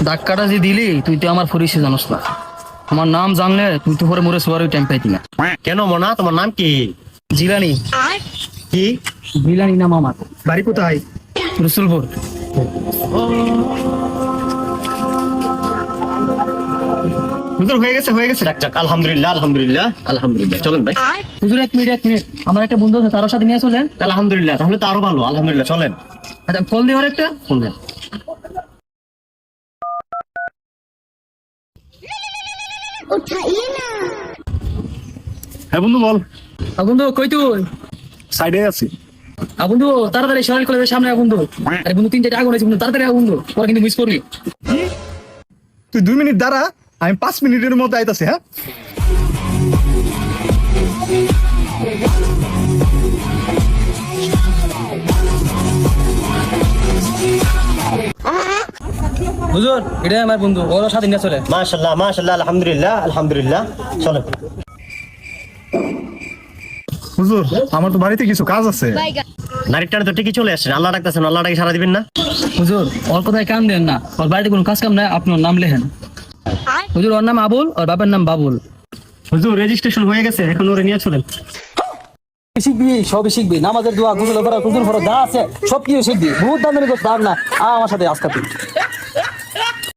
ধাক্কাটা যে দিলি তুই তো আমার ফরিসে জানোস না। আমার নাম জানলে তুই তো পরে মরে সোয়ার টাইম পাইতি না। কেন মোনা, তোমার নাম কি? জিলানি। কি? জিলানি নাম আমার। বাড়ি কোথায়? রসুলপুর। হুজুর হয়ে গেছে, হয়ে গেছে। যাক যাক, আলহামদুলিল্লাহ আলহামদুলিল্লাহ আলহামদুলিল্লাহ। চলেন ভাই। হুজুর এক মিনিট, আমার একটা বন্ধু আছে, তার সাথে নিয়ে চলেন। আলহামদুলিল্লাহ, তাহলে তো আরো ভালো। আলহামদুলিল্লাহ, চলেন। আচ্ছা ফল দিয়ে একটা। ফোন দেন। হ্যাঁ বন্ধু বল। বন্ধু কই তুই? সাইডে আছি। বন্ধু তাড়াতাড়ি সরাল কলেজের সামনে বন্ধু। আরে বন্ধু 3 4 আগুন আছে বন্ধু, তাড়াতাড়ি বন্ধু, পরে কিন্তু মিস করবি। তুই 2 মিনিট দাঁড়া, আমি 5 মিনিটের মধ্যে আইতাছি। হ্যাঁ হুজুর এটা আমার বন্ধু, ওর সাথে নিয়ে চলে। মাশাআল্লাহ মাশাআল্লাহ, আলহামদুলিল্লাহ আলহামদুলিল্লাহ। চলেন। হুজুর, আমার তো বাড়িতে কিছু কাজ আছে। নারীটার তো ঠিকই চলে আসছেন। আল্লাহ ডাকতেছেন, আল্লাহ ডাকে সারা দিবেন না? হুজুর ওর কথায় কাম দেন না, ওর বাড়িতে কোনো কাজ কাম নাই, আপনার নাম লেখেন। হুজুর ওর নাম আবুল, ওর বাবার নাম বাবুল। হুজুর রেজিস্ট্রেশন হয়ে গেছে, এখন ওরে নিয়ে চলেন। শিখবি, সবই শিখবি, নামাজের দোয়া, গুজল করা, কুজুল করা যা আছে সব কিছু শিখবি। বহুত দাম দাম না আমার সাথে আজকে তুই।